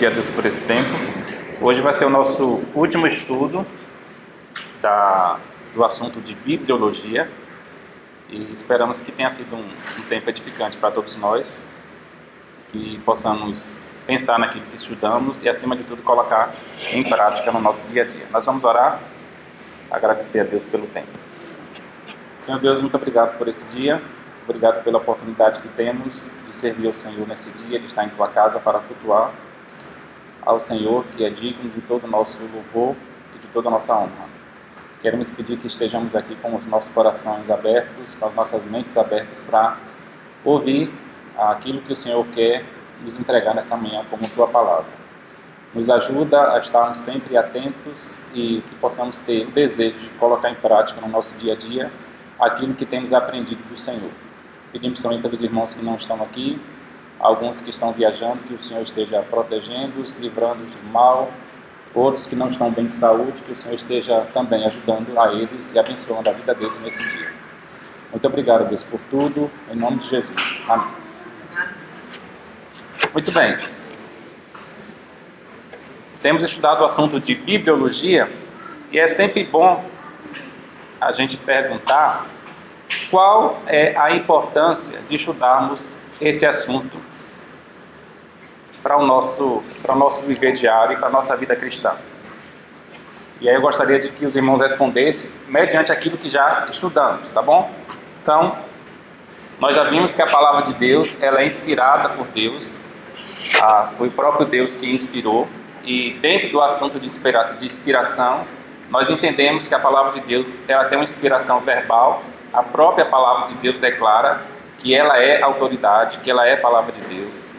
agradecer a Deus por esse tempo. Hoje vai ser o nosso último estudo do assunto de bibliologia e esperamos que tenha sido um tempo edificante para todos nós, que possamos pensar naquilo que estudamos e, acima de tudo, colocar em prática no nosso dia a dia. Nós vamos orar, agradecer a Deus pelo tempo. Senhor Deus, muito obrigado por esse dia. Obrigado pela oportunidade que temos de servir ao Senhor nesse dia, de estar em Tua casa para cultuar ao Senhor, que é digno de todo o nosso louvor e de toda a nossa honra. Queremos pedir que estejamos aqui com os nossos corações abertos, com as nossas mentes abertas para ouvir aquilo que o Senhor quer nos entregar nessa manhã como Tua palavra. Nos ajuda a estarmos sempre atentos e que possamos ter o desejo de colocar em prática no nosso dia a dia aquilo que temos aprendido do Senhor. Pedimos também pelos irmãos que não estão aqui, alguns que estão viajando, que o Senhor esteja protegendo-os, livrando-os do mal, outros que não estão bem de saúde, que o Senhor esteja também ajudando a eles e abençoando a vida deles nesse dia. Muito obrigado, Deus, por tudo, em nome de Jesus. Amém. Muito bem. Temos estudado o assunto de bibliologia e é sempre bom a gente perguntar qual é a importância de estudarmos esse assunto para o nosso viver diário e para a nossa vida cristã. E aí eu gostaria de que os irmãos respondessem mediante aquilo que já estudamos, tá bom? Então, nós já vimos que a palavra de Deus, ela é inspirada por Deus, foi o próprio Deus que inspirou, e dentro do assunto de inspiração, nós entendemos que a palavra de Deus, ela tem uma inspiração verbal. A própria palavra de Deus declara que ela é autoridade, que ela é palavra de Deus.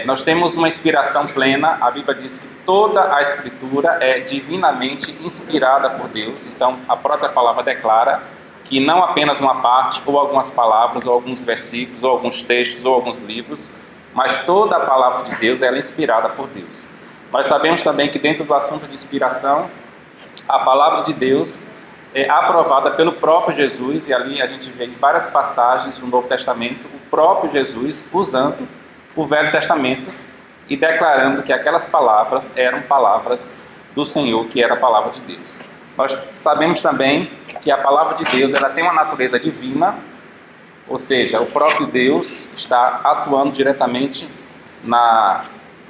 Nós temos uma inspiração plena. A Bíblia diz que toda a Escritura é divinamente inspirada por Deus. Então, a própria palavra declara que não apenas uma parte, ou algumas palavras, ou alguns versículos, ou alguns textos, ou alguns livros, mas toda a palavra de Deus ela é inspirada por Deus. Nós sabemos também que dentro do assunto de inspiração, a palavra de Deus é aprovada pelo próprio Jesus, e ali a gente vê em várias passagens do Novo Testamento o próprio Jesus usando o Velho Testamento e declarando que aquelas palavras eram palavras do Senhor, que era a palavra de Deus. Nós sabemos também que a palavra de Deus ela tem uma natureza divina, ou seja, o próprio Deus está atuando diretamente na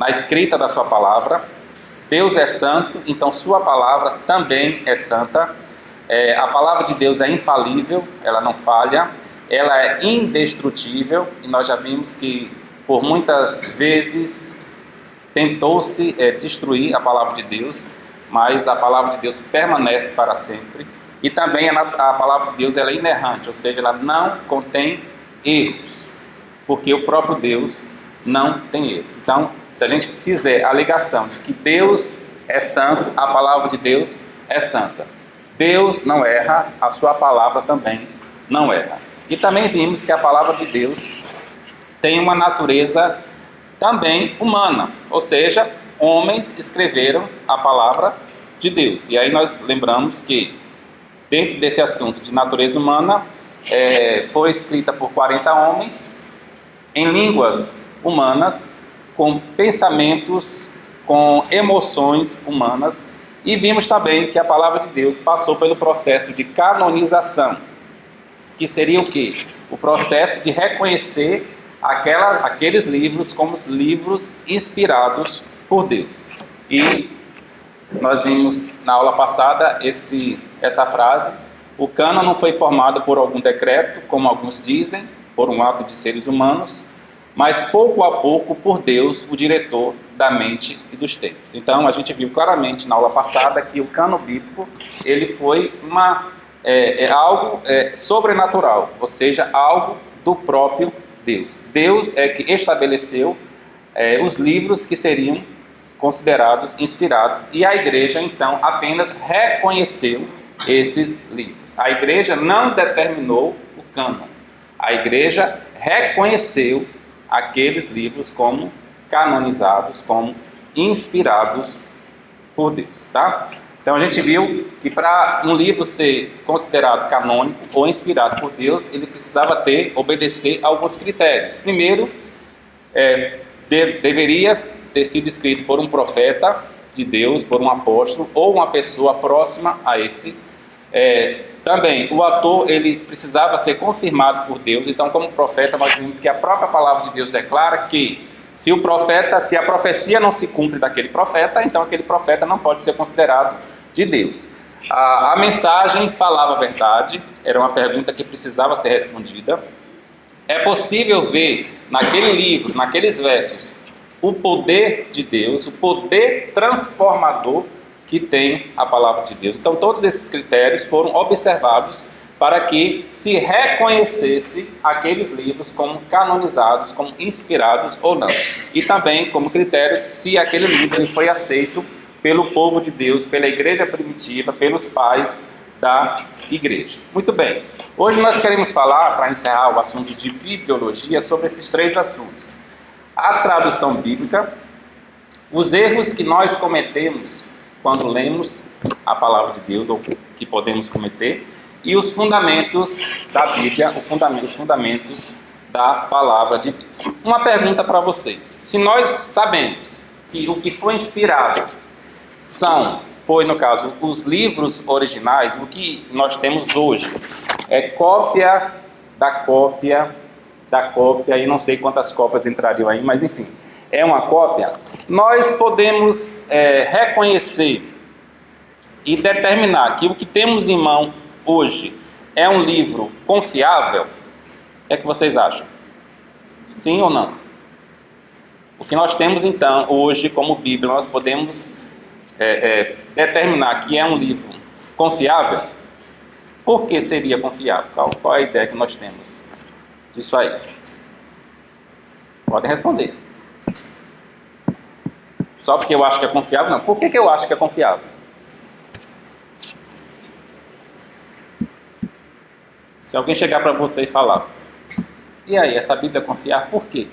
escrita da sua palavra. Deus é santo, então sua palavra também é santa. A palavra de Deus é infalível, ela não falha, ela é indestrutível, e nós já vimos que por muitas vezes tentou-se destruir a palavra de Deus, mas a palavra de Deus permanece para sempre. E também a palavra de Deus ela é inerrante, ou seja, ela não contém erros, porque o próprio Deus não tem erros. Então, se a gente fizer a ligação de que Deus é santo, a palavra de Deus é santa. Deus não erra, a sua palavra também não erra. E também vimos que a palavra de Deus tem uma natureza também humana, ou seja, homens escreveram a palavra de Deus. E aí nós lembramos que dentro desse assunto de natureza humana, foi escrita por 40 homens em línguas humanas, com pensamentos, com emoções humanas, e vimos também que a palavra de Deus passou pelo processo de canonização, que seria o quê? O processo de reconhecer aqueles livros como os livros inspirados por Deus. E nós vimos na aula passada essa frase: o cânon não foi formado por algum decreto, como alguns dizem, por um ato de seres humanos, mas pouco a pouco por Deus, o diretor da mente e dos tempos. Então a gente viu claramente na aula passada que o cânon bíblico ele foi algo sobrenatural, ou seja, algo do próprio Deus. Deus é que estabeleceu os livros que seriam considerados inspirados, e a igreja então apenas reconheceu esses livros. A igreja não determinou o cânon, a igreja reconheceu aqueles livros como canonizados, como inspirados por Deus, tá? Então a gente viu que para um livro ser considerado canônico ou inspirado por Deus, ele precisava obedecer a alguns critérios. Primeiro, deveria ter sido escrito por um profeta de Deus, por um apóstolo ou uma pessoa próxima a esse. Também o autor ele precisava ser confirmado por Deus. Então, como profeta, nós vimos que a própria palavra de Deus declara que se a profecia não se cumpre daquele profeta, então aquele profeta não pode ser considerado de Deus. A mensagem falava a verdade, era uma pergunta que precisava ser respondida. É possível ver naquele livro, naqueles versos, o poder de Deus, o poder transformador que tem a palavra de Deus. Então todos esses critérios foram observados para que se reconhecesse aqueles livros como canonizados, como inspirados ou não. E também como critério se aquele livro foi aceito pelo povo de Deus, pela igreja primitiva, pelos pais da igreja. Muito bem, hoje nós queremos falar, para encerrar o assunto de bibliologia, sobre esses três assuntos. A tradução bíblica, os erros que nós cometemos quando lemos a palavra de Deus, ou que podemos cometer, e os fundamentos da Bíblia, os fundamentos da palavra de Deus. Uma pergunta para vocês: se nós sabemos que o que foi inspirado foi, no caso, os livros originais, o que nós temos hoje é cópia da cópia da cópia, e não sei quantas cópias entrariam aí, mas enfim, é uma cópia. Nós podemos reconhecer e determinar que o que temos em mão hoje é um livro confiável? O que vocês acham? Sim ou não? O que nós temos então hoje como Bíblia, nós podemos determinar que é um livro confiável? Por que seria confiável? Qual é a ideia que nós temos disso aí? Podem responder. Só porque eu acho que é confiável? Não. Por que eu acho que é confiável? Se alguém chegar para você e falar: e aí, essa Bíblia é confiável por quê?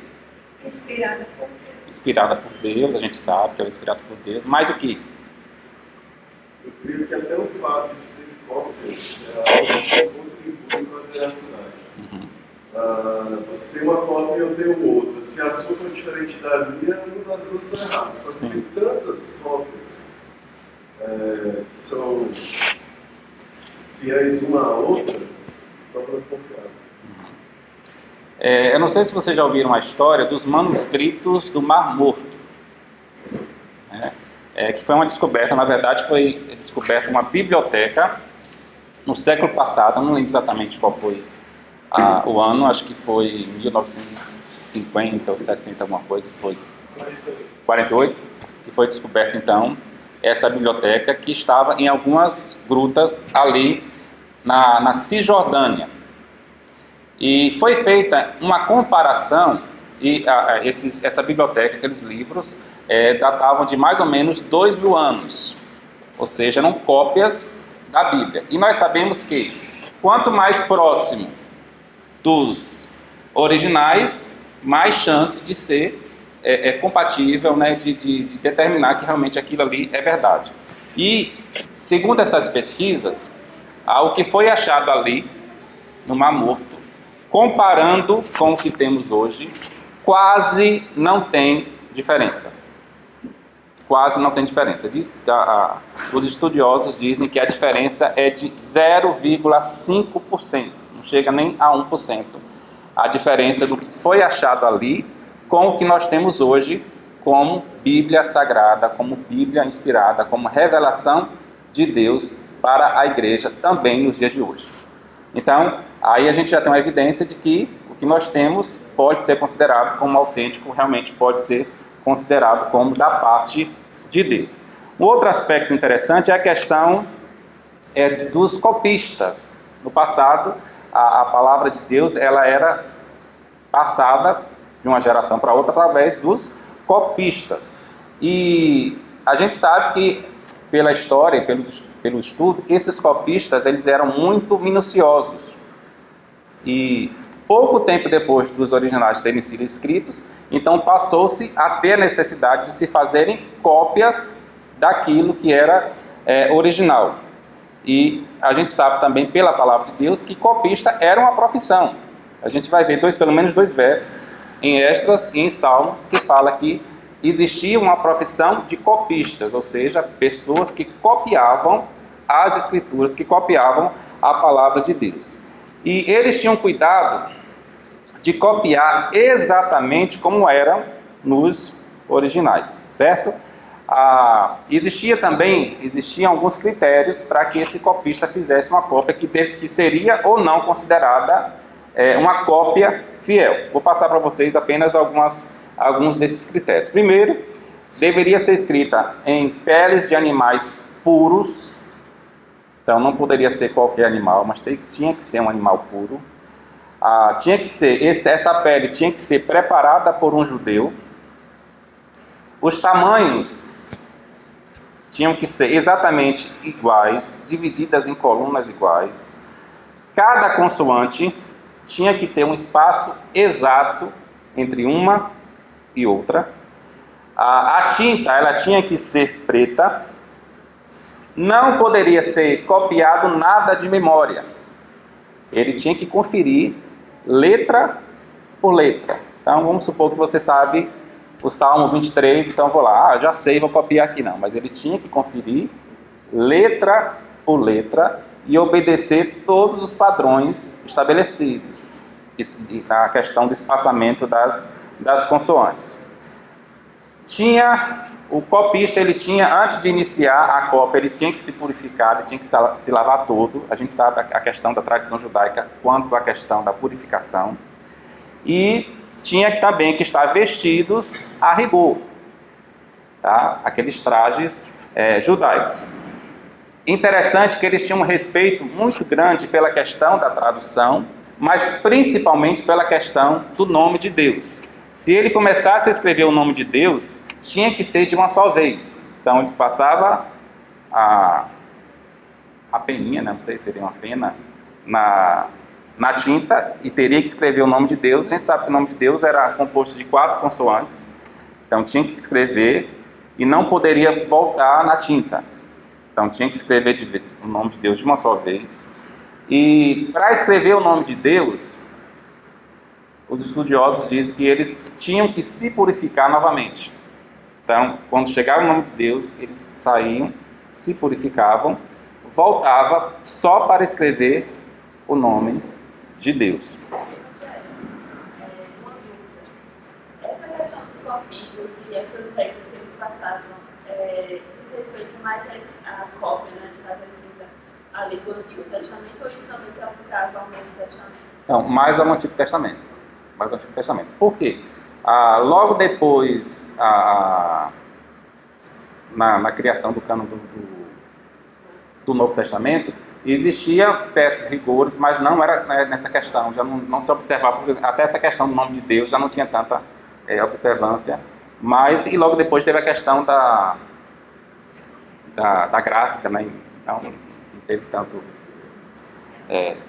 Inspirada por Deus. Inspirada por Deus, a gente sabe que ela é inspirada por Deus. Mais o que? Eu creio que até o fato de ter cópias é algo que contribui para a veracidade. Você tem uma cópia e eu tenho outra. Se a sua for diferente da minha, uma das duas está errada. Só que tem tantas cópias que são fiéis uma à outra, para confiar. Eu não sei se vocês já ouviram a história dos manuscritos do Mar Morto. Que foi uma descoberta, na verdade foi descoberta uma biblioteca no século passado, eu não lembro exatamente qual foi o ano, acho que foi 1950 ou 60, alguma coisa, que foi 48, que foi descoberta então essa biblioteca que estava em algumas grutas ali na Cisjordânia. E foi feita uma comparação, e essa biblioteca, aqueles livros, datavam de mais ou menos 2.000 anos, ou seja, eram cópias da Bíblia. E nós sabemos que quanto mais próximo dos originais, mais chance de ser compatível, né, de determinar que realmente aquilo ali é verdade. E, segundo essas pesquisas, o que foi achado ali no Mar Morto, comparando com o que temos hoje, quase não tem diferença. Quase não tem diferença. Os estudiosos dizem que a diferença é de 0,5%. Não chega nem a 1%. A diferença do que foi achado ali com o que nós temos hoje como Bíblia Sagrada, como Bíblia inspirada, como revelação de Deus para a igreja também nos dias de hoje. Então, aí a gente já tem uma evidência de que o que nós temos pode ser considerado como autêntico, realmente pode ser considerado como da parte de Deus. Um outro aspecto interessante é a questão dos copistas. No passado, a palavra de Deus ela era passada de uma geração para outra através dos copistas. E a gente sabe que, pela história, pelo estudo, que esses copistas eles eram muito minuciosos. E pouco tempo depois dos originais terem sido escritos, então passou-se a ter a necessidade de se fazerem cópias daquilo que era original. E a gente sabe também pela palavra de Deus que copista era uma profissão. A gente vai ver pelo menos 2 versos em Esdras e em Salmos, que fala que existia uma profissão de copistas, ou seja, pessoas que copiavam as escrituras, que copiavam a palavra de Deus. E eles tinham cuidado de copiar exatamente como era nos originais, certo? Existiam alguns critérios para que esse copista fizesse uma cópia que seria ou não considerada uma cópia fiel. Vou passar para vocês apenas alguns desses critérios. Primeiro, deveria ser escrita em peles de animais puros. Então não poderia ser qualquer animal, mas tinha que ser um animal puro. Essa pele tinha que ser preparada por um judeu. Os tamanhos tinham que ser exatamente iguais, divididas em colunas iguais. Cada consoante tinha que ter um espaço exato entre uma e outra. A tinta, ela tinha que ser preta. Não poderia ser copiado nada de memória. Ele tinha que conferir letra por letra. Então, vamos supor que você sabe o Salmo 23, então eu vou lá, já sei, vou copiar aqui não. Mas ele tinha que conferir letra por letra e obedecer todos os padrões estabelecidos na questão do espaçamento das consoantes. O copista, antes de iniciar a cópia, ele tinha que se purificar, ele tinha que se lavar todo. A gente sabe a questão da tradição judaica quanto à questão da purificação. E tinha também que estar vestidos a rigor, tá? Aqueles trajes judaicos. Interessante que eles tinham um respeito muito grande pela questão da tradução, mas principalmente pela questão do nome de Deus. Se ele começasse a escrever o nome de Deus, tinha que ser de uma só vez. Então ele passava a peninha, não sei se seria uma pena, na tinta e teria que escrever o nome de Deus. A gente sabe que o nome de Deus era composto de 4 consoantes. Então tinha que escrever e não poderia voltar na tinta. Então tinha que escrever o nome de Deus de uma só vez. E para escrever o nome de Deus, os estudiosos dizem que eles tinham que se purificar novamente. Então, quando chegava o nome de Deus, eles saíam, se purificavam, voltava só para escrever o nome de Deus. Essa questão dos copistas e essas regras que eles passavam, diz respeito mais à cópia, né, que estava escrita ali do Antigo Testamento, ou isso também se aplicava ao Novo Testamento? Então, mais ao Antigo Testamento. Por quê? Logo depois, na criação do cânon do Novo Testamento, existiam certos rigores, mas não era nessa questão, já não se observava, até essa questão do nome de Deus já não tinha tanta observância, e logo depois teve a questão da gráfica, né? Então não teve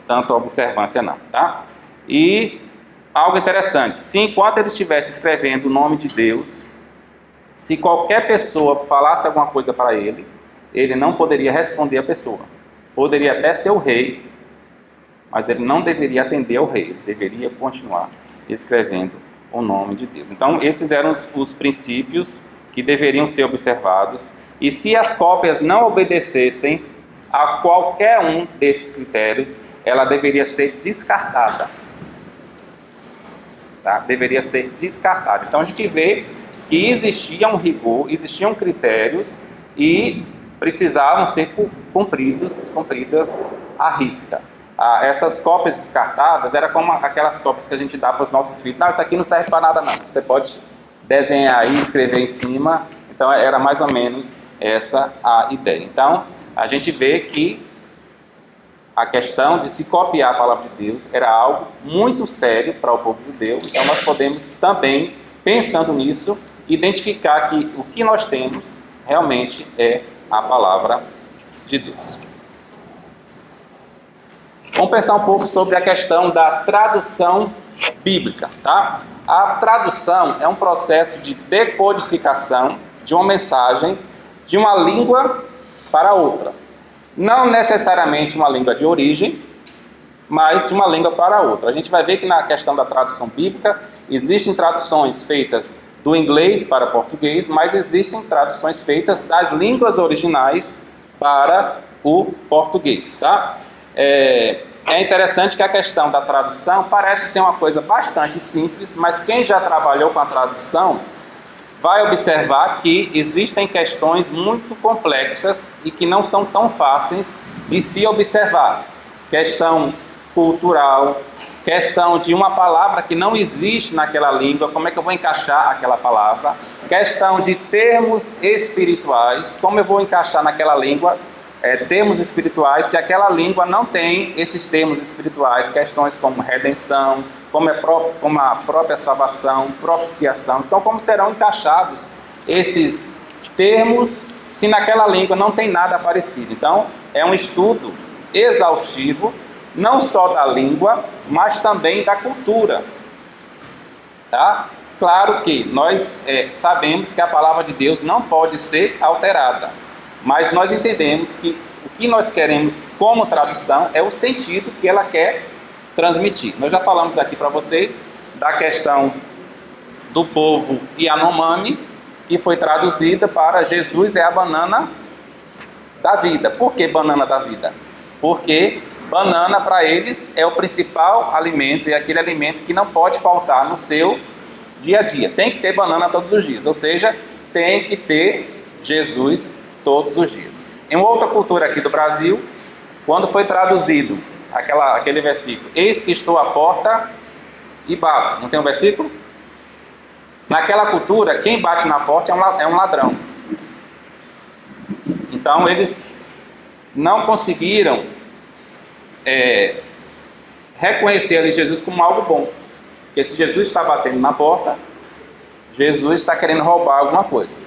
tanta observância não, tá? E algo interessante, se enquanto ele estivesse escrevendo o nome de Deus, se qualquer pessoa falasse alguma coisa para ele, ele não poderia responder a pessoa. Poderia até ser o rei, mas ele não deveria atender ao rei, ele deveria continuar escrevendo o nome de Deus. Então, esses eram os princípios que deveriam ser observados, e se as cópias não obedecessem a qualquer um desses critérios, ela deveria ser descartada. Tá? Deveria ser descartada. Então, a gente vê que existia um rigor, existiam critérios e precisavam ser cumpridas à risca. Essas cópias descartadas eram como aquelas cópias que a gente dá para os nossos filhos. Não, isso aqui não serve para nada não. Você pode desenhar aí, escrever em cima. Então era mais ou menos essa a ideia. Então a gente vê que a questão de se copiar a palavra de Deus era algo muito sério para o povo judeu. Então nós podemos também, pensando nisso, identificar que o que nós temos realmente é a palavra de Deus. Vamos pensar um pouco sobre a questão da tradução bíblica, tá? A tradução é um processo de decodificação de uma mensagem de uma língua para outra. Não necessariamente uma língua de origem, mas de uma língua para outra. A gente vai ver que na questão da tradução bíblica, existem traduções feitas do inglês para português, mas existem traduções feitas das línguas originais para o português, tá? É interessante que a questão da tradução parece ser uma coisa bastante simples, mas quem já trabalhou com a tradução vai observar que existem questões muito complexas e que não são tão fáceis de se observar. Questão cultural, questão de uma palavra que não existe naquela língua, como é que eu vou encaixar aquela palavra? Questão de termos espirituais, como eu vou encaixar naquela língua termos espirituais se aquela língua não tem esses termos espirituais, questões como redenção, como a própria salvação, propiciação. Então, como serão encaixados esses termos se naquela língua não tem nada parecido? Então, é um estudo exaustivo, não só da língua, mas também da cultura. Tá? Claro que nós sabemos que a palavra de Deus não pode ser alterada, mas nós entendemos que o que nós queremos como tradução é o sentido que ela quer transmitir. Nós já falamos aqui para vocês da questão do povo Yanomami, que foi traduzida para Jesus é a banana da vida. Por que banana da vida? Porque banana para eles é o principal alimento, e aquele alimento que não pode faltar no seu dia a dia. Tem que ter banana todos os dias, ou seja, tem que ter Jesus todos os dias. Em outra cultura aqui do Brasil, quando foi traduzido aquele versículo, eis que estou à porta e bato, não tem um versículo? Naquela cultura, quem bate na porta é um ladrão. Então eles não conseguiram reconhecer ali Jesus como algo bom, porque se Jesus está batendo na porta, Jesus está querendo roubar alguma coisa.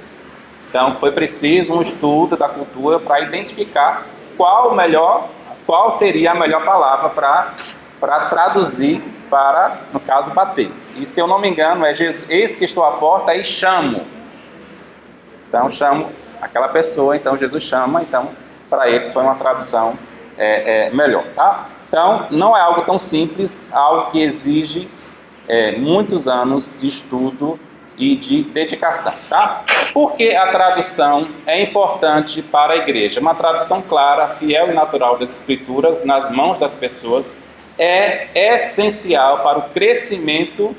Então foi preciso um estudo da cultura para identificar qual seria a melhor palavra para traduzir para, no caso, bater. E se eu não me engano é Jesus, eis que estou à porta e chamo. Então chamo aquela pessoa, então Jesus chama, então para eles foi uma tradução melhor, tá? Então não é algo tão simples, algo que exige muitos anos de estudo e de dedicação, tá? Por que a tradução é importante para a igreja? Uma tradução clara, fiel e natural das Escrituras nas mãos das pessoas é essencial para o crescimento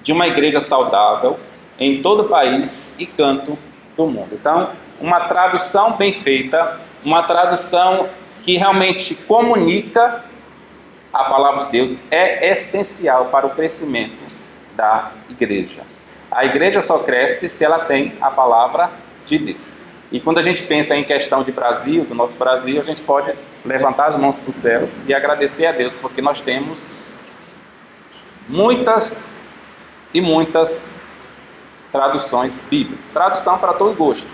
de uma igreja saudável em todo o país e canto do mundo. Então, uma tradução bem feita, uma tradução que realmente comunica a palavra de Deus é essencial para o crescimento da igreja. A igreja só cresce se ela tem a palavra de Deus. E quando a gente pensa em questão de Brasil, do nosso Brasil, a gente pode levantar as mãos para o céu e agradecer a Deus, porque nós temos muitas e muitas traduções bíblicas. Tradução para todo gosto.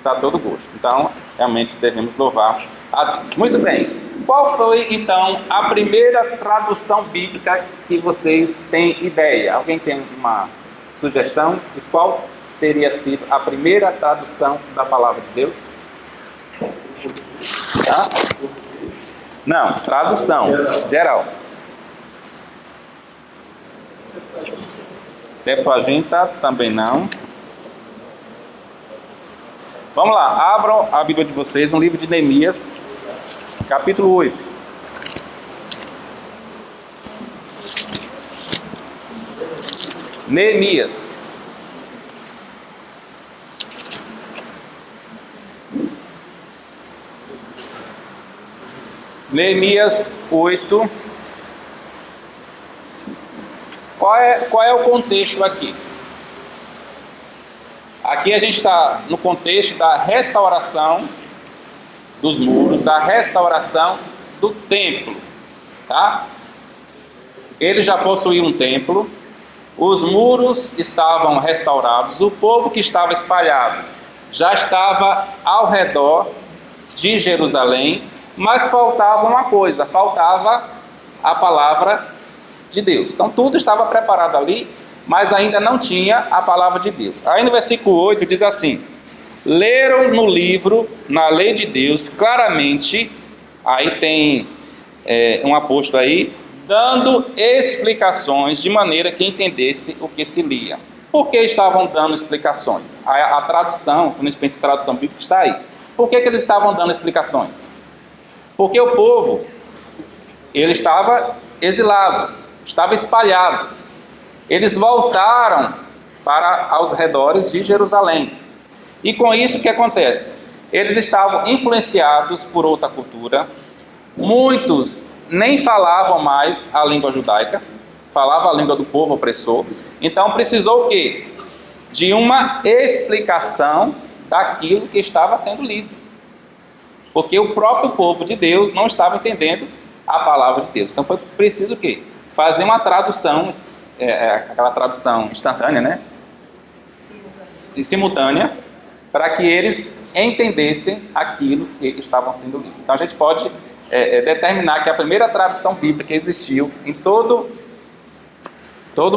Para todo gosto. Então, realmente devemos louvar a Deus. Muito bem. Qual foi, então, a primeira tradução bíblica que vocês têm ideia? Alguém tem uma sugestão de qual teria sido a primeira tradução da palavra de Deus? Tá? Não, tradução geral. Septuaginta também não. Vamos lá, abram a Bíblia de vocês no livro de Neemias, capítulo 8. Neemias. Neemias 8. Qual é o contexto aqui? Aqui a gente está no contexto da restauração dos muros, da restauração do templo, tá? Ele já possuía um templo, os muros estavam restaurados, o povo que estava espalhado já estava ao redor de Jerusalém, mas faltava uma coisa, faltava a palavra de Deus. Então tudo estava preparado ali, mas ainda não tinha a palavra de Deus. Aí no versículo 8 diz assim: leram no livro, na lei de Deus, claramente, aí tem um apóstolo aí, dando explicações de maneira que entendesse o que se lia. Por que estavam dando explicações? A tradução, quando a gente pensa em tradução bíblica, está aí. Por que eles estavam dando explicações? Porque o povo, ele estava exilado, estava espalhado. Eles voltaram para aos redores de Jerusalém. E com isso o que acontece? Eles estavam influenciados por outra cultura. Muitos nem falavam mais a língua judaica, falavam a língua do povo opressor. Então precisou o quê? De uma explicação daquilo que estava sendo lido. Porque o próprio povo de Deus não estava entendendo a palavra de Deus. Então foi preciso o quê? Fazer uma tradução, aquela tradução instantânea, né? Simultânea, para que eles entendessem aquilo que estavam sendo lido. Então a gente pode determinar que a primeira tradução bíblica que existiu em todo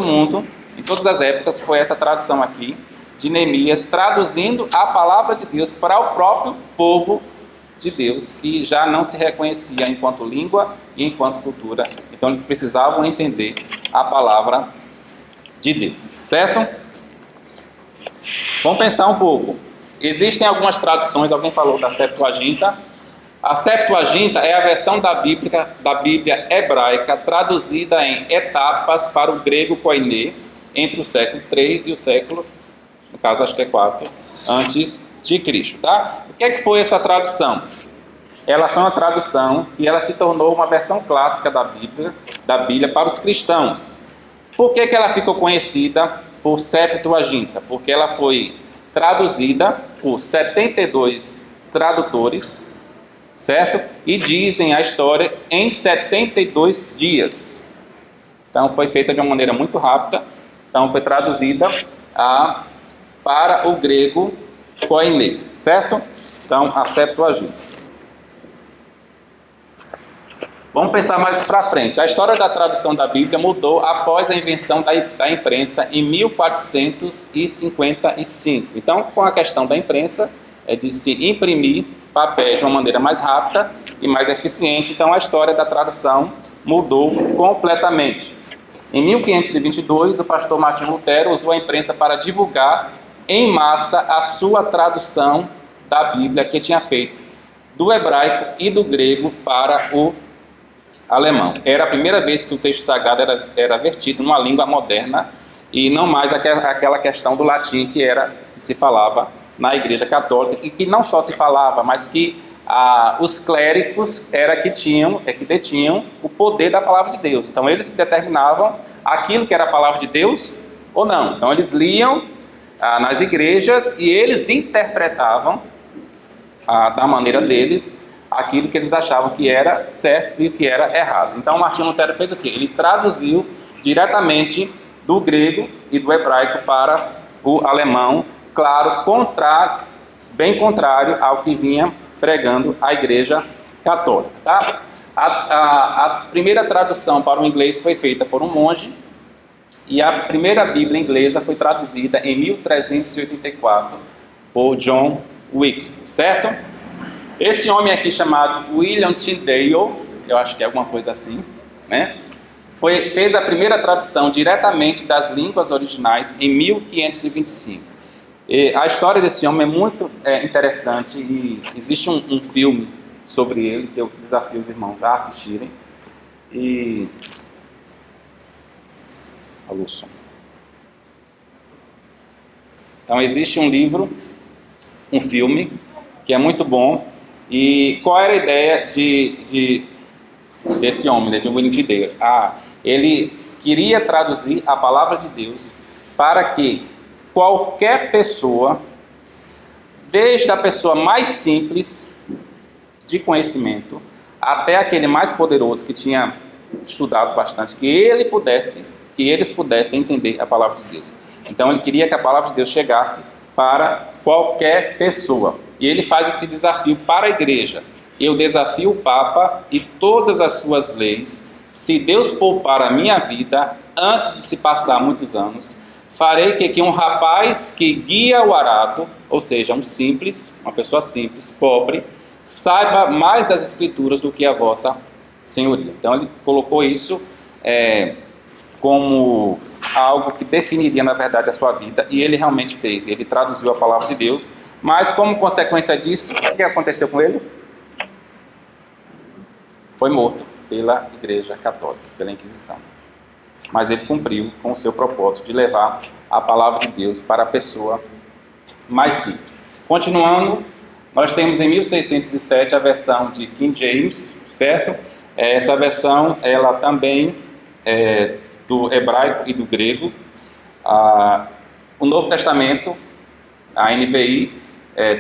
mundo, em todas as épocas, foi essa tradução aqui de Neemias, traduzindo a palavra de Deus para o próprio povo de Deus, que já não se reconhecia enquanto língua e enquanto cultura. Então eles precisavam entender a palavra de Deus, certo? Vamos pensar um pouco. Existem algumas traduções, alguém falou da Septuaginta. A Septuaginta é a versão da Bíblia hebraica traduzida em etapas para o grego koiné entre o século 3 e o século, no caso acho que é 4, antes de Cristo, tá? O que é que foi essa tradução? Ela foi uma tradução que ela se tornou uma versão clássica da Bíblia para os cristãos. Por que ela ficou conhecida por Septuaginta? Porque ela foi traduzida por 72 tradutores, certo? E dizem a história em 72 dias. Então foi feita de uma maneira muito rápida. Então foi traduzida para o grego koiné, certo? Então a Septuaginta. Vamos pensar mais para frente. A história da tradução da Bíblia mudou após a invenção da imprensa em 1455. Então, com a questão da imprensa, é de se imprimir papéis de uma maneira mais rápida e mais eficiente. Então, a história da tradução mudou completamente. Em 1522, o pastor Martinho Lutero usou a imprensa para divulgar em massa a sua tradução da Bíblia que tinha feito do hebraico e do grego para o alemão. Era a primeira vez que o texto sagrado era vertido numa língua moderna e não mais aquela questão do latim que se falava na Igreja Católica e que não só se falava, mas que os clérigos que detinham o poder da palavra de Deus. Então eles que determinavam aquilo que era a palavra de Deus ou não. Então eles liam nas igrejas e eles interpretavam da maneira deles aquilo que eles achavam que era certo e o que era errado. Então Martinho Lutero fez o quê? Ele traduziu diretamente do grego e do hebraico para o alemão, claro, bem contrário ao que vinha pregando a Igreja Católica. Tá? A primeira tradução para o inglês foi feita por um monge e a primeira Bíblia inglesa foi traduzida em 1384 por John Wycliffe, certo? Esse homem aqui chamado William Tyndale, eu acho que é alguma coisa assim, né? Fez a primeira tradução diretamente das línguas originais em 1525. A história desse homem é muito interessante e existe um filme sobre ele que eu desafio os irmãos a assistirem. Então existe um livro, um filme que é muito bom. E qual era a ideia desse homem, né, de William Tyndale? Ele queria traduzir a palavra de Deus para que qualquer pessoa, desde a pessoa mais simples de conhecimento até aquele mais poderoso que tinha estudado bastante, que eles pudessem entender a palavra de Deus. Então ele queria que a palavra de Deus chegasse para qualquer pessoa. E ele faz esse desafio para a igreja. Eu desafio o Papa e todas as suas leis. Se Deus poupar a minha vida, antes de se passar muitos anos, farei que um rapaz que guia o arado, ou seja, uma pessoa simples, pobre, saiba mais das Escrituras do que a vossa senhoria. Então ele colocou isso como algo que definiria, na verdade, a sua vida, e ele realmente fez. Ele traduziu a palavra de Deus, mas como consequência disso, o que aconteceu com ele? Foi morto pela Igreja Católica, pela Inquisição. Mas ele cumpriu com o seu propósito de levar a palavra de Deus para a pessoa mais simples. Continuando, nós temos em 1607 a versão de King James, certo? Essa versão, ela também é do hebraico e do grego. O Novo Testamento, a NVI,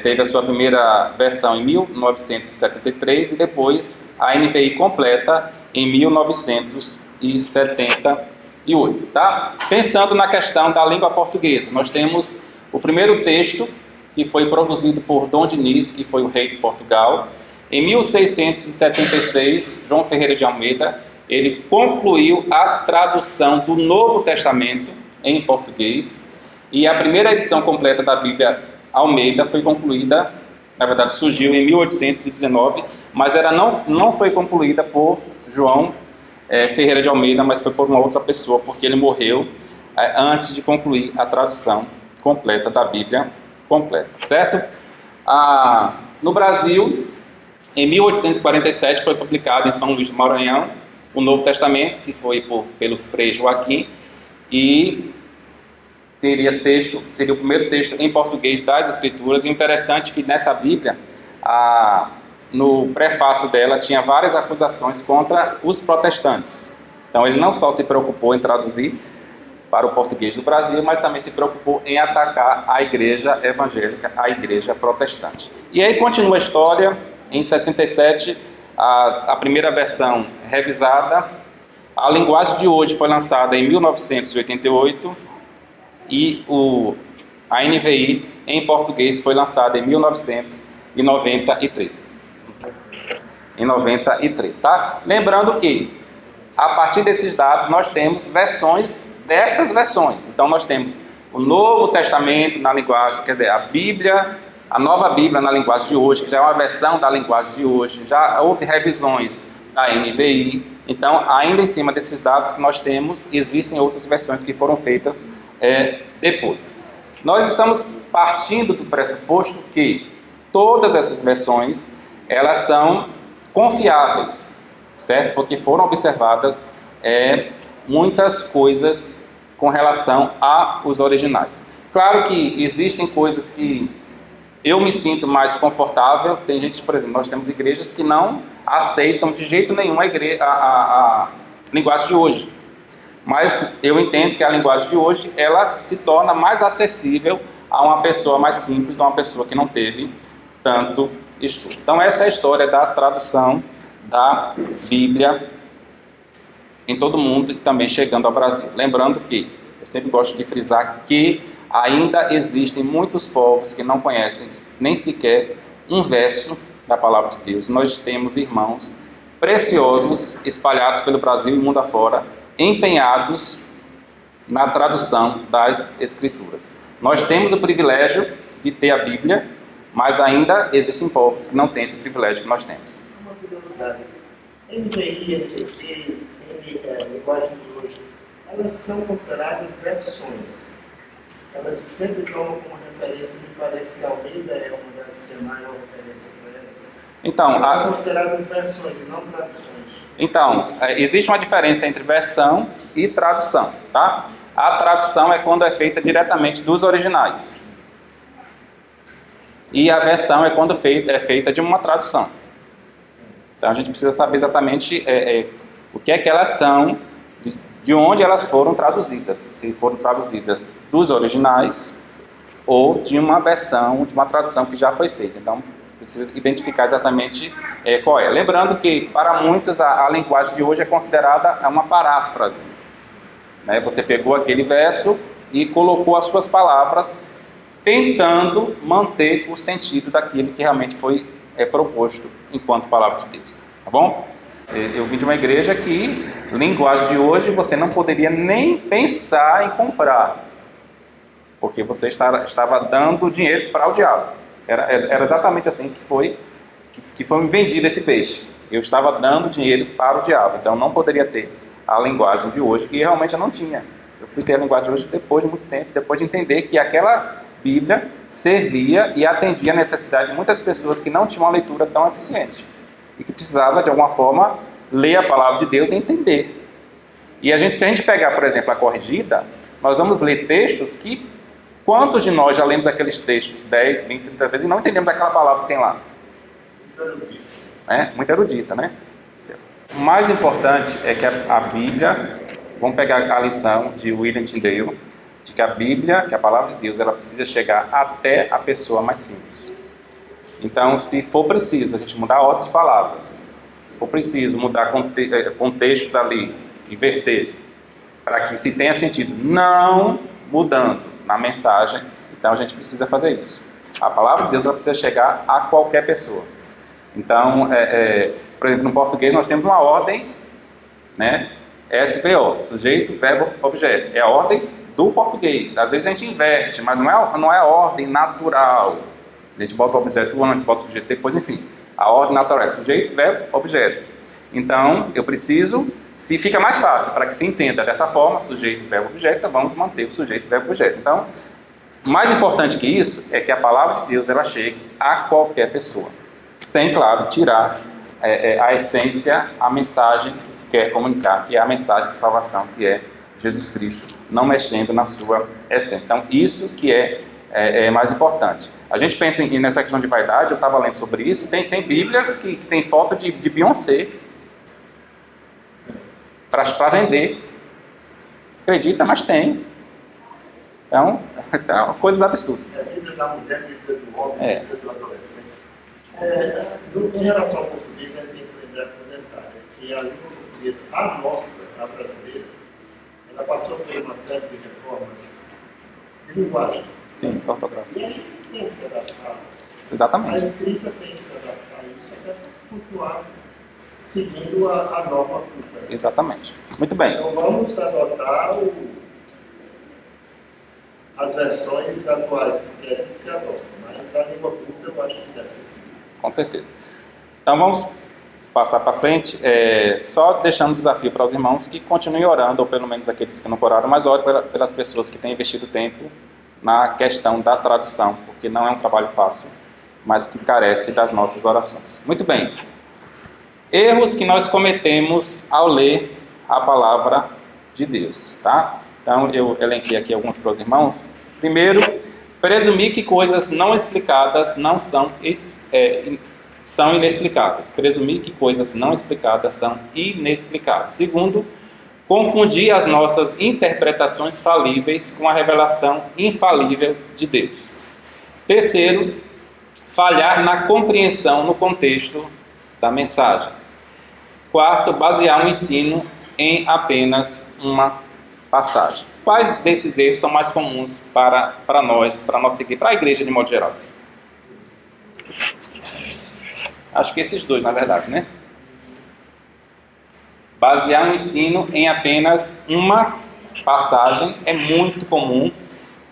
teve a sua primeira versão em 1973 e depois a NVI completa em 1978, tá? Pensando na questão da língua portuguesa, nós temos o primeiro texto que foi produzido por Dom Diniz, que foi o rei de Portugal. Em 1676, João Ferreira de Almeida, ele concluiu a tradução do Novo Testamento em português, e a primeira edição completa da Bíblia Almeida foi concluída, na verdade surgiu em 1819, mas ela não foi concluída por João Ferreira de Almeida, mas foi por uma outra pessoa, porque ele morreu antes de concluir a tradução completa da Bíblia completa, certo? No Brasil, em 1847, foi publicado em São Luís do Maranhão o Novo Testamento, que foi pelo Frei Joaquim, e seria o primeiro texto em português das Escrituras. E interessante que nessa Bíblia, no prefácio dela, tinha várias acusações contra os protestantes. Então ele não só se preocupou em traduzir para o português do Brasil, mas também se preocupou em atacar a igreja evangélica, a igreja protestante. E aí continua a história. Em 67, a primeira versão revisada. A linguagem de hoje foi lançada em 1988 e a NVI em português foi lançada em 1993. Em 93, tá? Lembrando que a partir desses dados nós temos versões destas versões. Então nós temos o Novo Testamento na linguagem, quer dizer, a Bíblia, a Nova Bíblia na linguagem de hoje, que já é uma versão da linguagem de hoje. Já houve revisões da NVI. Então, ainda em cima desses dados que nós temos, existem outras versões que foram feitas depois. Nós estamos partindo do pressuposto que todas essas versões, elas são confiáveis, certo? Porque foram observadas muitas coisas com relação aos originais. Claro que existem coisas que eu me sinto mais confortável. Tem gente, por exemplo, nós temos igrejas que não aceitam de jeito nenhum a linguagem de hoje. Mas eu entendo que a linguagem de hoje, ela se torna mais acessível a uma pessoa mais simples, a uma pessoa que não teve tanto estudo. Então essa é a história da tradução da Bíblia em todo o mundo e também chegando ao Brasil. Lembrando que, eu sempre gosto de frisar que ainda existem muitos povos que não conhecem nem sequer um verso da Palavra de Deus. Nós temos irmãos preciosos espalhados pelo Brasil e mundo afora, empenhados na tradução das Escrituras. Nós temos o privilégio de ter a Bíblia, mas ainda existem povos que não têm esse privilégio que nós temos. Uma curiosidade. NVI, NVT, linguagem de hoje, elas são consideradas versões. Elas sempre tomam como referência, me parece que Almeida é uma das que é maior referência para elas. Então, elas são consideradas versões e não traduções. Então, existe uma diferença entre versão e tradução, tá? A tradução é quando é feita diretamente dos originais. E a versão é quando é feita de uma tradução. Então a gente precisa saber exatamente o que é que elas são, de onde elas foram traduzidas. Se foram traduzidas dos originais ou de uma versão, de uma tradução que já foi feita. Então precisa identificar exatamente qual é. Lembrando que para muitos a linguagem de hoje é considerada uma paráfrase. Né? Você pegou aquele verso e colocou as suas palavras, tentando manter o sentido daquilo que realmente foi proposto enquanto palavra de Deus. Tá bom? Eu vim de uma igreja que, linguagem de hoje, você não poderia nem pensar em comprar, porque você estava dando dinheiro para o diabo. Era exatamente assim que foi vendido esse peixe. Eu estava dando dinheiro para o diabo, então não poderia ter a linguagem de hoje, e realmente eu não tinha. Eu fui ter a linguagem de hoje depois de muito tempo, depois de entender que aquela Bíblia servia e atendia a necessidade de muitas pessoas que não tinham uma leitura tão eficiente e que precisavam, de alguma forma, ler a palavra de Deus e entender. E se a gente pegar, por exemplo, a corrigida, nós vamos ler textos que, quantos de nós já lemos aqueles textos 10, 20, 30 vezes e não entendemos aquela palavra que tem lá? Muito erudita, né? O mais importante é que a Bíblia, vamos pegar a lição de William Tyndale, de que a Bíblia, que a palavra de Deus, ela precisa chegar até a pessoa mais simples. Então, se for preciso a gente mudar a ordem de palavras, se for preciso mudar contextos ali, inverter, para que se tenha sentido, não mudando na mensagem, então a gente precisa fazer isso. A palavra de Deus, ela precisa chegar a qualquer pessoa. Então, por exemplo, no português nós temos uma ordem, né? SVO, sujeito, verbo, objeto. É a ordem do português. Às vezes a gente inverte, mas não é a ordem natural. A gente bota o objeto antes, bota o sujeito depois, enfim. A ordem natural é sujeito, verbo, objeto. Então, eu preciso, se fica mais fácil, para que se entenda dessa forma, sujeito, verbo, objeto, então vamos manter o sujeito, verbo, objeto. Então, mais importante que isso é que a palavra de Deus, ela chegue a qualquer pessoa. Sem, claro, tirar a essência, a mensagem que se quer comunicar, que é a mensagem de salvação, que é Jesus Cristo, não mexendo na sua essência. Então, isso que é mais importante. A gente pensa nessa questão de vaidade, eu estava lendo sobre isso, tem Bíblias que tem foto de Beyoncé para vender. Acredita, mas tem. Então, coisas absurdas. A Bíblia da mulher, a Bíblia do homem, a Bíblia do adolescente. Em relação ao português, a gente tem que lembrar um detalhe, que a língua portuguesa, a nossa, a brasileira, ela passou por uma série de reformas de linguagem. Sim, ortográfica. E aí tem que se adaptar. Exatamente. A escrita tem que se adaptar a isso até continuar seguindo a norma culta. Exatamente. Muito bem. Então vamos adotar as versões atuais que querem que se adotem, mas a língua culta eu acho que deve ser seguida. Com certeza. Então vamos passar para frente, só deixando o desafio para os irmãos que continuem orando, ou pelo menos aqueles que não oraram, mas orem pelas pessoas que têm investido tempo na questão da tradução, porque não é um trabalho fácil, mas que carece das nossas orações. Muito bem. Erros que nós cometemos ao ler a palavra de Deus, tá? Então eu elenquei aqui alguns para os irmãos. Primeiro, presumir que coisas não explicadas são inexplicáveis. Presumir que coisas não explicadas são inexplicáveis. Segundo, confundir as nossas interpretações falíveis com a revelação infalível de Deus. Terceiro, falhar na compreensão no contexto da mensagem. Quarto, basear o ensino em apenas uma passagem. Quais desses erros são mais comuns para nós, para a nossa igreja, para a igreja de modo geral? Acho que esses dois, na verdade, né? Basear o ensino em apenas uma passagem é muito comum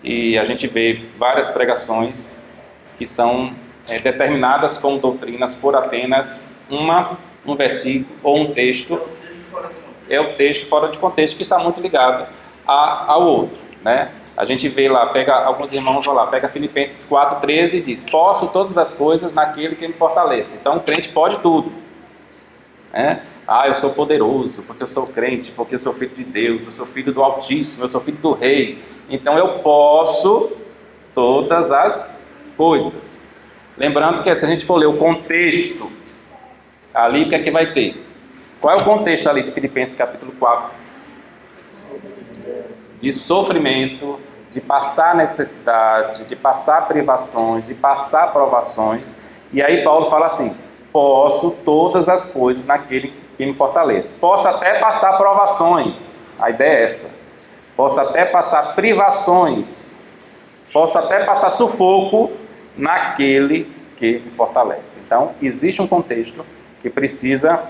e a gente vê várias pregações que são determinadas como doutrinas por apenas um versículo ou um texto. É o texto fora de contexto que está muito ligado ao outro, né? A gente vê lá, pega alguns irmãos, vão lá, pega Filipenses 4,13 e diz: posso todas as coisas naquele que me fortalece. Então o crente pode tudo, né? Eu sou poderoso, porque eu sou crente, porque eu sou filho de Deus, eu sou filho do Altíssimo, eu sou filho do Rei. Então eu posso todas as coisas. Lembrando que se a gente for ler o contexto, ali o que é que vai ter? Qual é o contexto ali de Filipenses capítulo 4? De sofrimento, de passar necessidade, de passar privações, de passar provações. E aí Paulo fala assim: posso todas as coisas naquele que me fortalece. Posso até passar provações, a ideia é essa. Posso até passar privações. Posso até passar sufoco naquele que me fortalece. Então, existe um contexto que precisa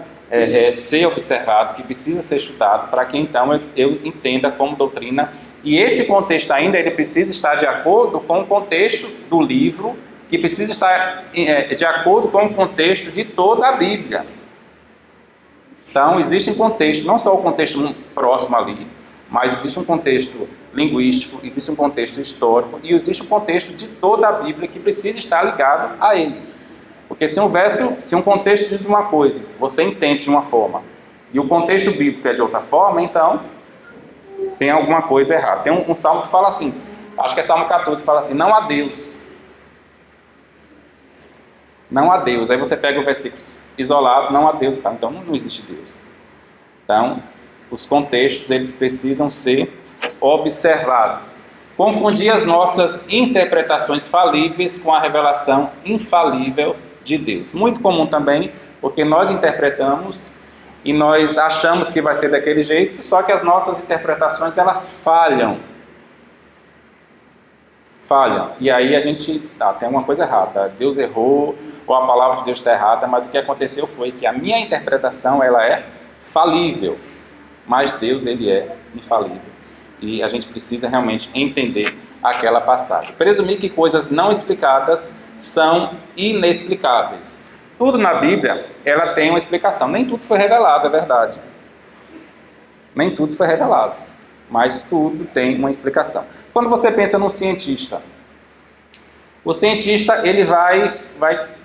ser observado, que precisa ser estudado, para que então eu entenda como doutrina. E esse contexto ainda, ele precisa estar de acordo com o contexto do livro, que precisa estar de acordo com o contexto de toda a Bíblia. Então, existe um contexto, não só o contexto próximo ali, mas existe um contexto linguístico, existe um contexto histórico e existe um contexto de toda a Bíblia que precisa estar ligado a ele. Porque se um contexto diz uma coisa, você entende de uma forma, e o contexto bíblico é de outra forma, então tem alguma coisa errada. Tem um salmo que fala assim, acho que é Salmo 14, que fala assim, não há Deus. Não há Deus. Aí você pega o versículo isolado, não há Deus, tá? Então não existe Deus. Então, os contextos, eles precisam ser observados. Confundir as nossas interpretações falíveis com a revelação infalível de Deus. Muito comum também, porque nós interpretamos e nós achamos que vai ser daquele jeito, só que as nossas interpretações, elas falham. E aí a gente, tem uma coisa errada, Deus errou, ou a palavra de Deus está errada, mas o que aconteceu foi que a minha interpretação, ela é falível, mas Deus, ele é infalível. E a gente precisa realmente entender aquela passagem. Presumir que coisas não explicadas são inexplicáveis. Tudo na Bíblia, ela tem uma explicação. Nem tudo foi revelado, é verdade. Nem tudo foi revelado, mas tudo tem uma explicação. Quando você pensa num cientista, o cientista, ele vai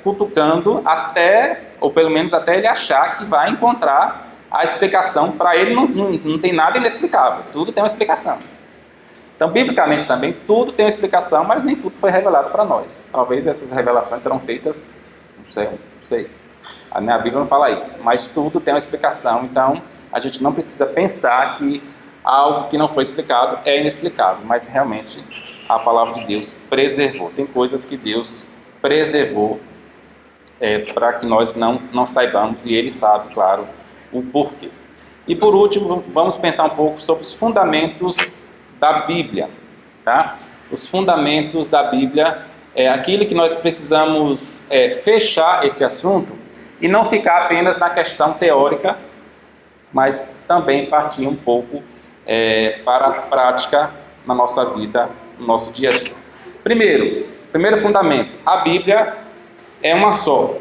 cutucando até, ou pelo menos até ele achar que vai encontrar a explicação. Para ele não tem nada inexplicável, tudo tem uma explicação. Então, biblicamente também, tudo tem uma explicação, mas nem tudo foi revelado para nós. Talvez essas revelações serão feitas, não sei. A minha Bíblia não fala isso, mas tudo tem uma explicação. Então, a gente não precisa pensar que algo que não foi explicado é inexplicável, mas realmente a palavra de Deus preservou. Tem coisas que Deus preservou para que nós não saibamos, e Ele sabe, claro, o porquê. E por último, vamos pensar um pouco sobre os fundamentos da Bíblia. Tá? Os fundamentos da Bíblia é aquilo que nós precisamos fechar esse assunto e não ficar apenas na questão teórica, mas também partir um pouco para a prática na nossa vida, no nosso dia a dia. Primeiro fundamento, a Bíblia é uma só.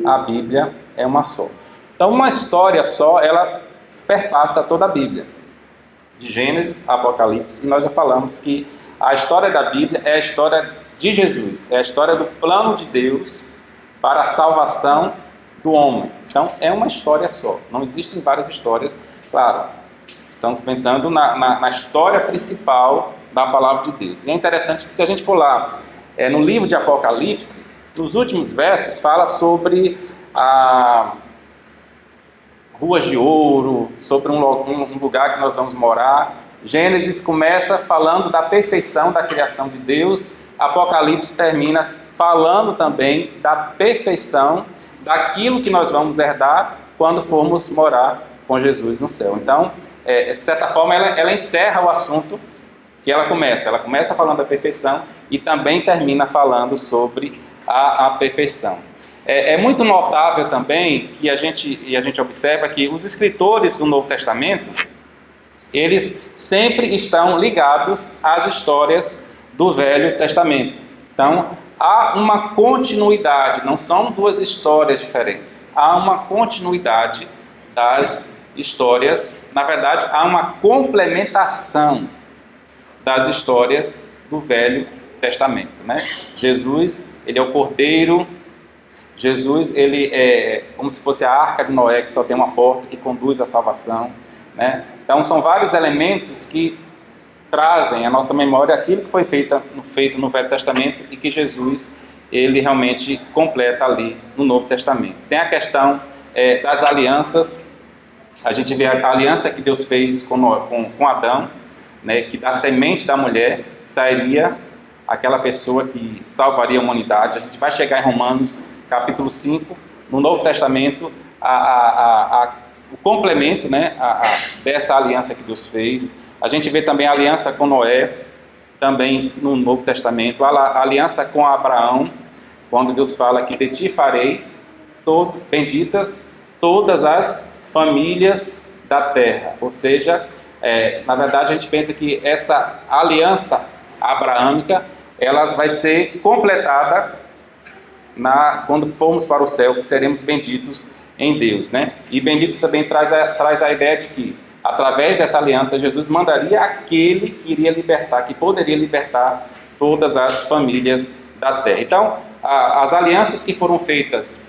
A Bíblia é uma só. Então, uma história só, ela perpassa toda a Bíblia. De Gênesis a Apocalipse, e nós já falamos que a história da Bíblia é a história de Jesus, é a história do plano de Deus para a salvação do homem. Então, é uma história só, não existem várias histórias, claro. Estamos pensando na história principal da palavra de Deus. E é interessante que se a gente for lá no livro de Apocalipse, nos últimos versos fala sobre ruas de ouro, sobre um lugar que nós vamos morar. Gênesis começa falando da perfeição da criação de Deus. Apocalipse termina falando também da perfeição daquilo que nós vamos herdar quando formos morar com Jesus no céu. Então, de certa forma, ela encerra o assunto que ela começa. Ela começa falando da perfeição e também termina falando sobre a perfeição. É muito notável também que a gente observa que os escritores do Novo Testamento, eles sempre estão ligados às histórias do Velho Testamento. Então, há uma continuidade, não são duas histórias diferentes. Há uma continuidade das histórias, na verdade, há uma complementação das histórias do Velho Testamento, né? Jesus, ele é o Cordeiro. Jesus, ele é como se fosse a Arca de Noé, que só tem uma porta que conduz à salvação, né? Então, são vários elementos que trazem à nossa memória aquilo que foi feito no Velho Testamento e que Jesus, ele realmente completa ali no Novo Testamento. Tem a questão das alianças. A gente vê a aliança que Deus fez com Adão, né, que da semente da mulher sairia aquela pessoa que salvaria a humanidade. A gente vai chegar em Romanos capítulo 5, no Novo Testamento, o complemento, né, dessa aliança que Deus fez. A gente vê também a aliança com Noé, também no Novo Testamento, a aliança com Abraão, quando Deus fala que de ti farei benditas todas as famílias da terra. Ou seja, na verdade a gente pensa que essa aliança abraâmica, ela vai ser completada quando formos para o céu, que seremos benditos em Deus, né? E Benedito também traz a ideia de que, através dessa aliança, Jesus mandaria aquele que iria libertar, que poderia libertar todas as famílias da terra. Então, as alianças que foram feitas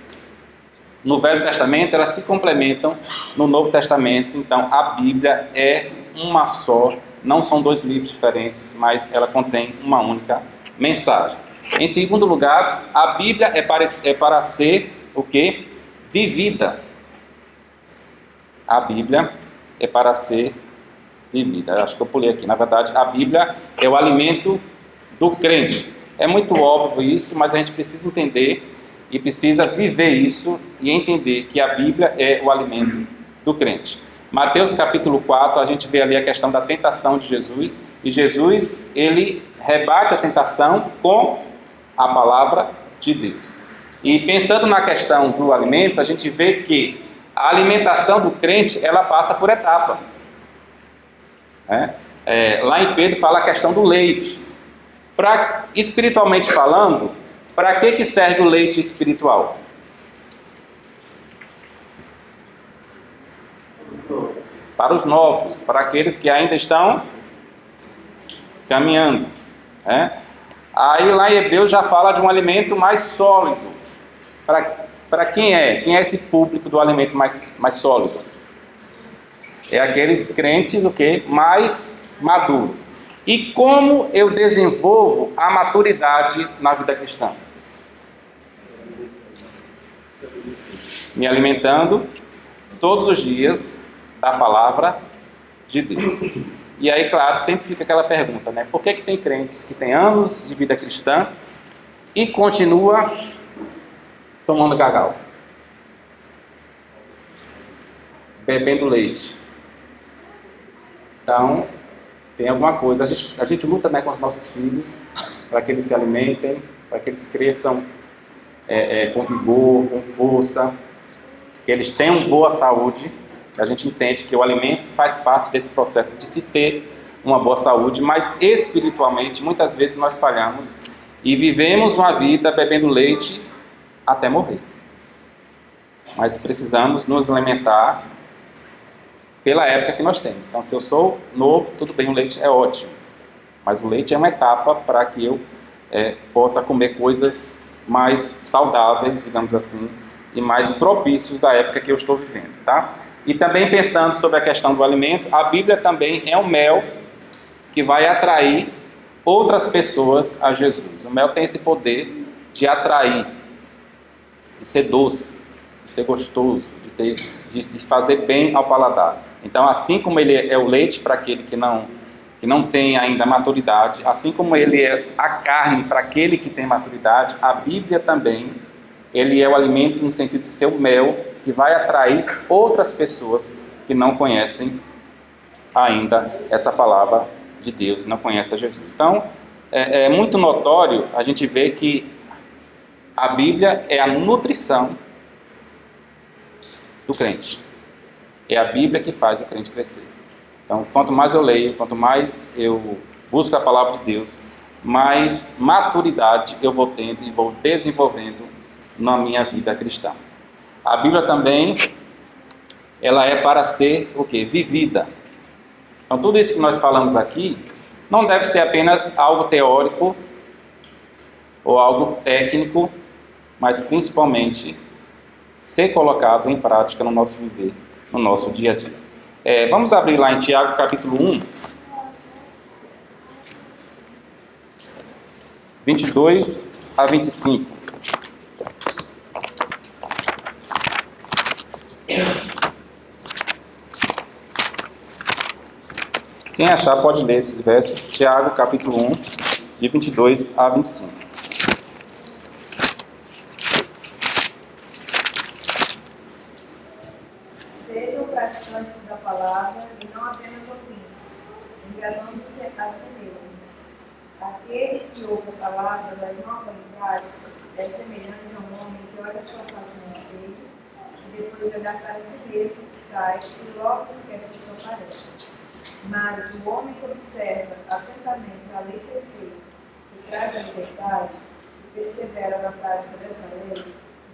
no Velho Testamento, elas se complementam no Novo Testamento. Então, a Bíblia é uma só, não são dois livros diferentes, mas ela contém uma única mensagem. Em segundo lugar, a Bíblia é para ser o quê? Vivida. A Bíblia é para ser vivida. Acho que eu pulei aqui. Na verdade, a Bíblia é o alimento do crente. É muito óbvio isso, mas a gente precisa entender e precisa viver isso e entender que a Bíblia é o alimento do crente. Mateus capítulo 4, a gente vê ali a questão da tentação de Jesus, e Jesus, ele rebate a tentação com a palavra de Deus. E pensando na questão do alimento, a gente vê que a alimentação do crente, ela passa por etapas. Lá em Pedro fala a questão do leite. Espiritualmente falando, para que serve o leite espiritual? Para os novos, para aqueles que ainda estão caminhando. Aí lá em Hebreus já fala de um alimento mais sólido. Para quem é? Quem é esse público do alimento mais sólido? É aqueles crentes mais maduros. E como eu desenvolvo a maturidade na vida cristã? Me alimentando todos os dias da palavra de Deus. E aí, claro, sempre fica aquela pergunta, né? Por que tem crentes que têm anos de vida cristã e continua tomando cacau, bebendo leite? Então, tem alguma coisa. A gente luta, né, com os nossos filhos para que eles se alimentem, para que eles cresçam com vigor, com força, que eles tenham boa saúde. A gente entende que o alimento faz parte desse processo de se ter uma boa saúde, mas espiritualmente muitas vezes nós falhamos e vivemos uma vida bebendo leite até morrer. Mas precisamos nos alimentar pela época que nós temos. Então, se eu sou novo, tudo bem, o leite é ótimo, mas o leite é uma etapa para que eu possa comer coisas mais saudáveis, digamos assim, e mais propícios da época que eu estou vivendo, tá? E também pensando sobre a questão do alimento, a Bíblia também é um mel que vai atrair outras pessoas a Jesus. O mel tem esse poder de atrair, de ser doce, de ser gostoso, de fazer bem ao paladar. Então, assim como ele é o leite para aquele que não tem ainda maturidade, assim como ele é a carne para aquele que tem maturidade, a Bíblia também, ele é o alimento no sentido de ser o mel que vai atrair outras pessoas que não conhecem ainda essa palavra de Deus, não conhecem a Jesus. Então, é muito notório a gente ver que a Bíblia é a nutrição do crente. É a Bíblia que faz o crente crescer. Então, quanto mais eu leio, quanto mais eu busco a palavra de Deus, mais maturidade eu vou tendo e vou desenvolvendo na minha vida cristã. A Bíblia também, ela é para ser o quê? Vivida. Então, tudo isso que nós falamos aqui não deve ser apenas algo teórico ou algo técnico, mas principalmente ser colocado em prática no nosso viver, no nosso dia a dia. Vamos abrir lá em Tiago capítulo 1, 22 a 25. Quem achar pode ler esses versos, Tiago capítulo 1, de 22 a 25. Sejam praticantes da palavra e não apenas ouvintes, enganando-se a si mesmos. Aquele que ouve a palavra, mas não a põe em prática, é semelhante a um homem que olha sua face no espelho e depois de olhar para si mesmo, sai e logo esquece a sua aparência. Mas o homem que observa atentamente a lei perfeita, que traz a liberdade, e persevera na prática dessa lei,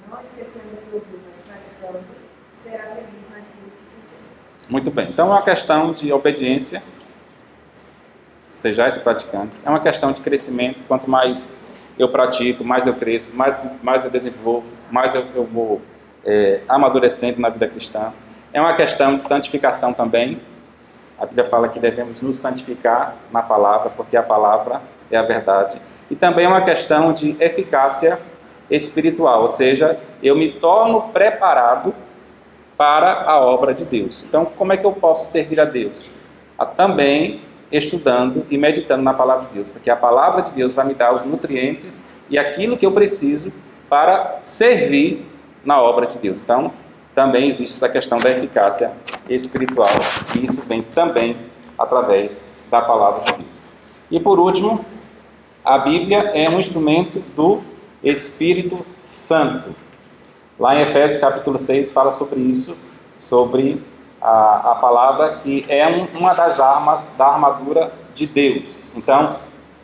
não esquecendo o que ouviu, mas praticando, será feliz naquilo que fizer. Muito bem. Então é uma questão de obediência. Sejais praticantes. É uma questão de crescimento. Quanto mais eu pratico, mais eu cresço, mais eu desenvolvo, mais eu vou amadurecendo na vida cristã. É uma questão de santificação também. A Bíblia fala que devemos nos santificar na palavra, porque a palavra é a verdade. E também é uma questão de eficácia espiritual, ou seja, eu me torno preparado para a obra de Deus. Então, como é que eu posso servir a Deus? Também estudando e meditando na palavra de Deus, porque a palavra de Deus vai me dar os nutrientes e aquilo que eu preciso para servir na obra de Deus. Então, também existe essa questão da eficácia espiritual, e isso vem também através da palavra de Deus. E por último, a Bíblia é um instrumento do Espírito Santo. Lá em Efésios capítulo 6 fala sobre isso, sobre a palavra que é uma das armas da armadura de Deus. Então,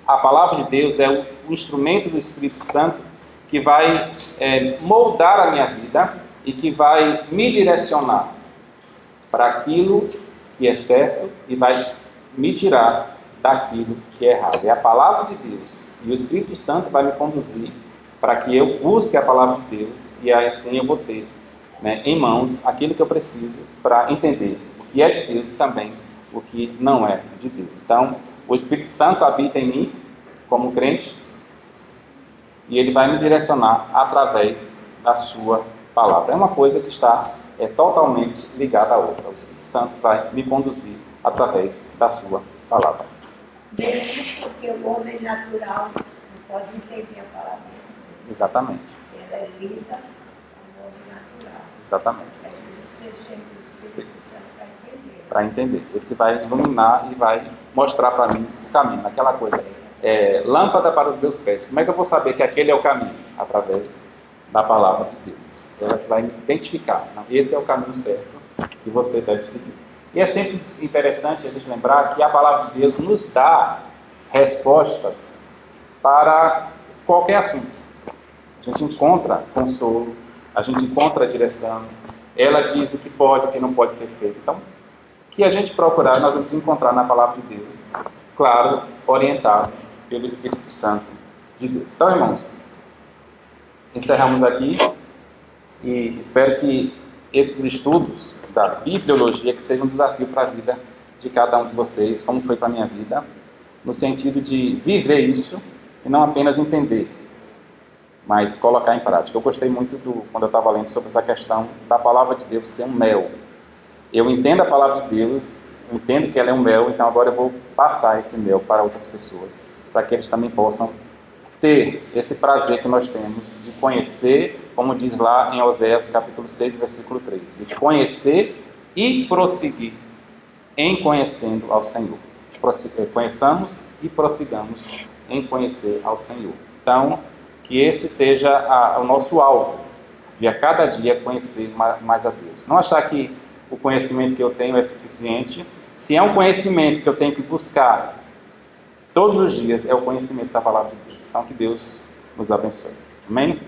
a palavra de Deus é o instrumento do Espírito Santo que vai moldar a minha vida e que vai me direcionar para aquilo que é certo e vai me tirar daquilo que é errado. É a palavra de Deus e o Espírito Santo vai me conduzir para que eu busque a palavra de Deus e assim eu vou ter em mãos aquilo que eu preciso para entender o que é de Deus e também o que não é de Deus. Então, o Espírito Santo habita em mim como crente e ele vai me direcionar através da sua palavra. É uma coisa que está totalmente ligada à outra. O Espírito Santo vai me conduzir através da sua palavra. Mesmo porque o homem natural não pode entender a palavra. Exatamente. Ela é lida como homem natural. Exatamente. Precisa ser cheio do Espírito Santo para entender. Para entender. Ele que vai iluminar e vai mostrar para mim o caminho. Aquela coisa, lâmpada para os meus pés. Como é que eu vou saber que aquele é o caminho? Através da palavra de Deus. Ela que vai me identificar. Esse é o caminho certo que você deve seguir. E é sempre interessante a gente lembrar que a palavra de Deus nos dá respostas para qualquer assunto. A gente encontra consolo, a gente encontra direção, ela diz o que pode e o que não pode ser feito. Então, o que a gente procurar, nós vamos encontrar na palavra de Deus, claro, orientado pelo Espírito Santo de Deus. Então, irmãos, encerramos aqui e espero que esses estudos da bibliologia que sejam um desafio para a vida de cada um de vocês, como foi para a minha vida, no sentido de viver isso e não apenas entender, mas colocar em prática. Eu gostei muito quando eu estava lendo sobre essa questão da palavra de Deus ser um mel. Eu entendo a palavra de Deus, entendo que ela é um mel, então agora eu vou passar esse mel para outras pessoas, para que eles também possam ter esse prazer que nós temos de conhecer, como diz lá em Oséias capítulo 6, versículo 3, de conhecer e prosseguir em conhecendo ao Senhor. Conheçamos e prossigamos em conhecer ao Senhor. Então, que esse seja o nosso alvo, de a cada dia conhecer mais a Deus. Não achar que o conhecimento que eu tenho é suficiente. Se é um conhecimento que eu tenho que buscar todos os dias, é o conhecimento da palavra de Deus. Então, que Deus nos abençoe. Amém?